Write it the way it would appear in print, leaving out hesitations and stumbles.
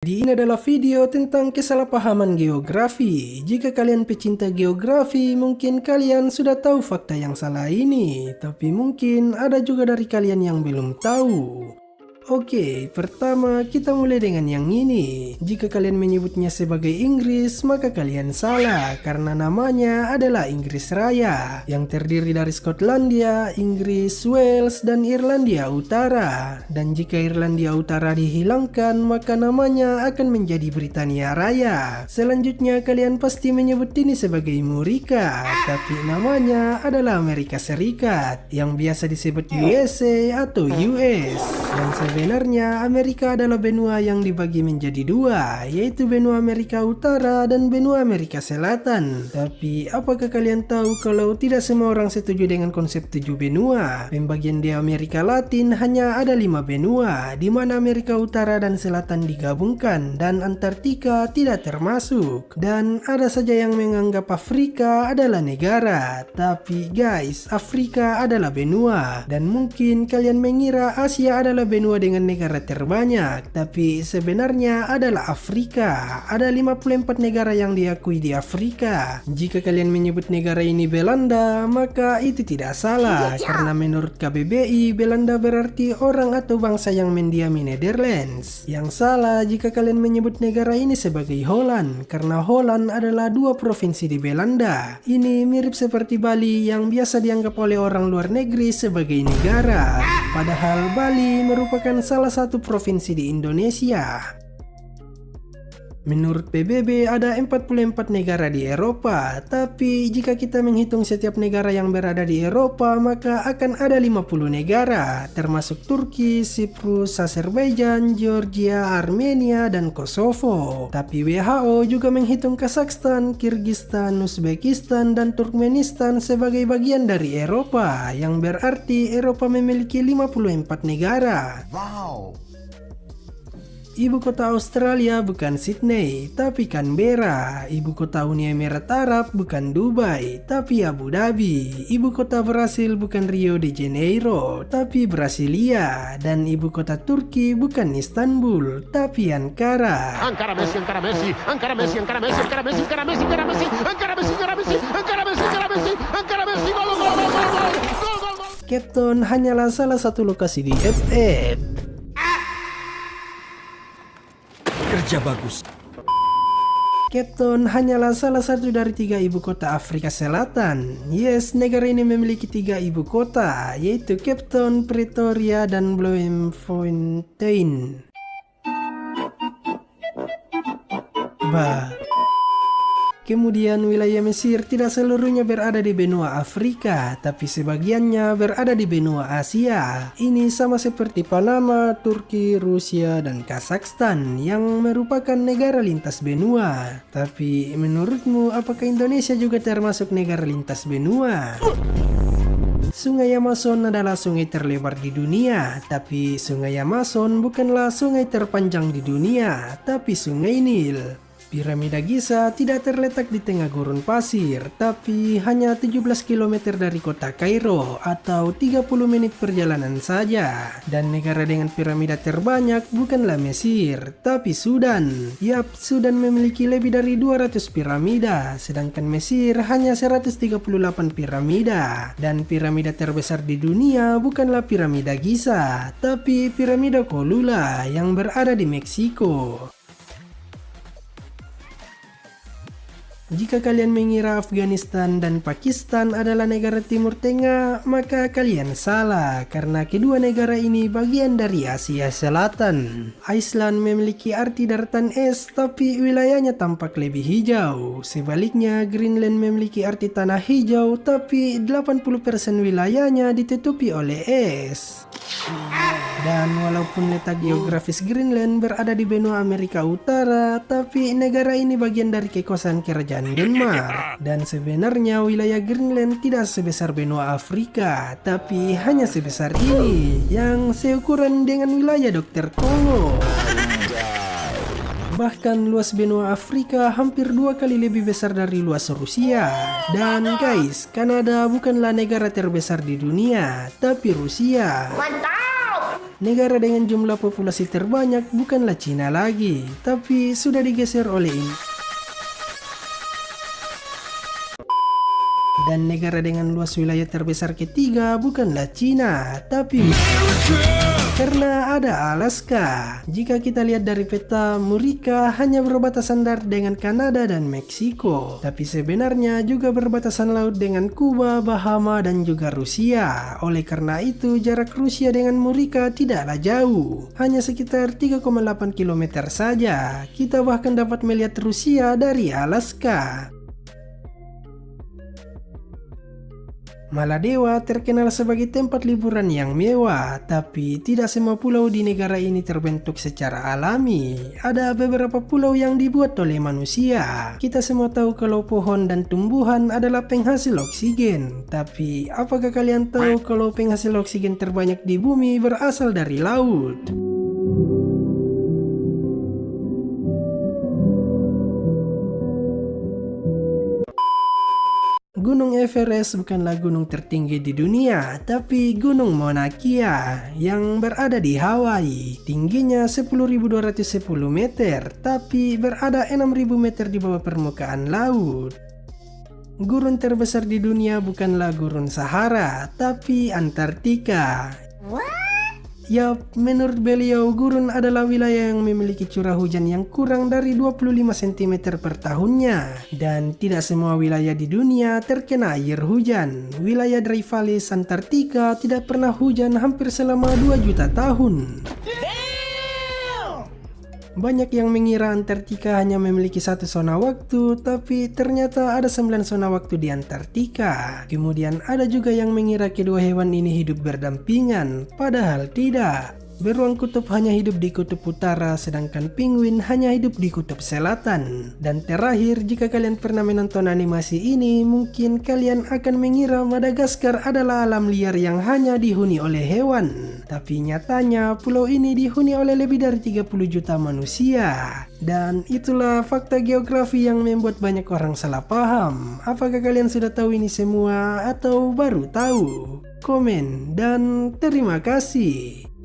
Ini adalah video tentang kesalahpahaman geografi. Jika kalian pecinta geografi, mungkin kalian sudah tahu fakta yang salah ini. Tapi mungkin ada juga dari kalian yang belum tahu. Oke, pertama kita mulai dengan yang ini. Jika kalian menyebutnya sebagai Inggris, maka kalian salah karena namanya adalah Inggris Raya yang terdiri dari Skotlandia, Inggris, Wales, dan Irlandia Utara. Dan jika Irlandia Utara dihilangkan, maka namanya akan menjadi Britania Raya. Selanjutnya kalian pasti menyebut ini sebagai Murika, tapi namanya adalah Amerika Serikat yang biasa disebut USA atau US. Dan sebenarnya Amerika adalah benua yang dibagi menjadi dua, yaitu benua Amerika Utara dan benua Amerika Selatan. Tapi apakah kalian tahu kalau tidak semua orang setuju dengan konsep 7 benua? Pembagian di Amerika Latin hanya ada 5 benua, di mana Amerika Utara dan Selatan digabungkan dan Antartika tidak termasuk. Dan ada saja yang menganggap Afrika adalah negara. Tapi guys, Afrika adalah benua, dan mungkin kalian mengira Asia adalah benua dengan negara terbanyak, tapi sebenarnya adalah Afrika. Ada 54 negara yang diakui di Afrika. Jika kalian menyebut negara ini Belanda, maka itu tidak salah, karena menurut KBBI, Belanda berarti orang atau bangsa yang mendiami Netherlands. Yang salah jika kalian menyebut negara ini sebagai Holland, karena Holland adalah 2 provinsi di Belanda. Ini mirip seperti Bali yang biasa dianggap oleh orang luar negeri sebagai negara. Padahal Bali merupakan salah satu provinsi di Indonesia. Menurut PBB ada 44 negara di Eropa, tapi jika kita menghitung setiap negara yang berada di Eropa, maka akan ada 50 negara, termasuk Turki, Siprus, Azerbaijan, Georgia, Armenia, dan Kosovo. Tapi WHO juga menghitung Kazakhstan, Kyrgyzstan, Uzbekistan, dan Turkmenistan sebagai bagian dari Eropa, yang berarti Eropa memiliki 54 negara. Wow! Ibu kota Australia bukan Sydney, tapi Canberra. Ibu kota Uni Emirat Arab bukan Dubai, tapi Abu Dhabi. Ibu kota Brasil bukan Rio de Janeiro, tapi Brasilia. Dan ibu kota Turki bukan Istanbul, tapi Ankara. Ankara Messi, Ankara Messi, Ankara Messi, Ankara Messi, Ankara Messi, Ankara Messi, Ankara Messi, Ankara Messi, Ankara Messi, Ankara Messi, Ankara Messi, Ankara Messi, gol, gol, gol, gol, gol. Cape Town hanyalah salah satu lokasi di FF. Kerja bagus. Cape Town hanyalah salah satu dari 3 ibu kota Afrika Selatan. Yes, negara ini memiliki 3 ibu kota, yaitu Cape Town, Pretoria, dan Bloemfontein. Kemudian wilayah Mesir tidak seluruhnya berada di benua Afrika, tapi sebagiannya berada di benua Asia. Ini sama seperti Panama, Turki, Rusia, dan Kazakhstan yang merupakan negara lintas benua. Tapi menurutmu apakah Indonesia juga termasuk negara lintas benua? Sungai Amazon adalah sungai terlebar di dunia, tapi Sungai Amazon bukanlah sungai terpanjang di dunia, tapi Sungai Nil. Piramida Giza tidak terletak di tengah gurun pasir, tapi hanya 17 km dari kota Kairo atau 30 menit perjalanan saja. Dan negara dengan piramida terbanyak bukanlah Mesir, tapi Sudan. Yap, Sudan memiliki lebih dari 200 piramida, sedangkan Mesir hanya 138 piramida. Dan piramida terbesar di dunia bukanlah piramida Giza, tapi piramida Kolula yang berada di Meksiko. Jika kalian mengira Afghanistan dan Pakistan adalah negara Timur Tengah, maka kalian salah, karena kedua negara ini bagian dari Asia Selatan. Iceland memiliki arti daratan es, tapi wilayahnya tampak lebih hijau. Sebaliknya, Greenland memiliki arti tanah hijau, tapi 80% wilayahnya ditutupi oleh es. Dan walaupun letak geografis Greenland berada di benua Amerika Utara, tapi negara ini bagian dari kekuasaan kerajaan Denmark. Dan sebenarnya wilayah Greenland tidak sebesar benua Afrika, tapi hanya sebesar ini, yang seukuran dengan wilayah Dr. Kongo. Bahkan luas benua Afrika hampir 2 kali lebih besar dari luas Rusia. Dan guys, Kanada bukanlah negara terbesar di dunia, tapi Rusia. Mantap! Negara dengan jumlah populasi terbanyak bukanlah Cina lagi, tapi sudah digeser oleh ini. Dan negara dengan luas wilayah terbesar ketiga bukanlah Cina, tapi karena ada Alaska. Jika kita lihat dari peta, Murica hanya berbatasan darat dengan Kanada dan Meksiko, tapi sebenarnya juga berbatasan laut dengan Kuba, Bahama, dan juga Rusia. Oleh karena itu, jarak Rusia dengan Murica tidaklah jauh, hanya sekitar 3,8 km saja. Kita bahkan dapat melihat Rusia dari Alaska. Maladewa terkenal sebagai tempat liburan yang mewah, tapi tidak semua pulau di negara ini terbentuk secara alami. Ada beberapa pulau yang dibuat oleh manusia. Kita semua tahu kalau pohon dan tumbuhan adalah penghasil oksigen. Tapi apakah kalian tahu kalau penghasil oksigen terbanyak di bumi berasal dari laut? Gunung Everest bukanlah gunung tertinggi di dunia, tapi Gunung Mauna Kea yang berada di Hawaii. Tingginya 10.210 meter, tapi berada 6.000 meter di bawah permukaan laut. Gurun terbesar di dunia bukanlah gurun Sahara, tapi Antartika. Yap, menurut beliau, gurun adalah wilayah yang memiliki curah hujan yang kurang dari 25 cm per tahunnya. Dan tidak semua wilayah di dunia terkena air hujan. Wilayah Dreyfus Antartika tidak pernah hujan hampir selama 2 juta tahun. Banyak yang mengira Antartika hanya memiliki satu zona waktu, tapi ternyata ada 9 zona waktu di Antartika. Kemudian ada juga yang mengira kedua hewan ini hidup berdampingan, padahal tidak. Beruang kutub hanya hidup di kutub utara, sedangkan penguin hanya hidup di kutub selatan. Dan terakhir, jika kalian pernah menonton animasi ini, mungkin kalian akan mengira Madagaskar adalah alam liar yang hanya dihuni oleh hewan. Tapi nyatanya, pulau ini dihuni oleh lebih dari 30 juta manusia. Dan itulah fakta geografi yang membuat banyak orang salah paham. Apakah kalian sudah tahu ini semua atau baru tahu? Komen dan terima kasih.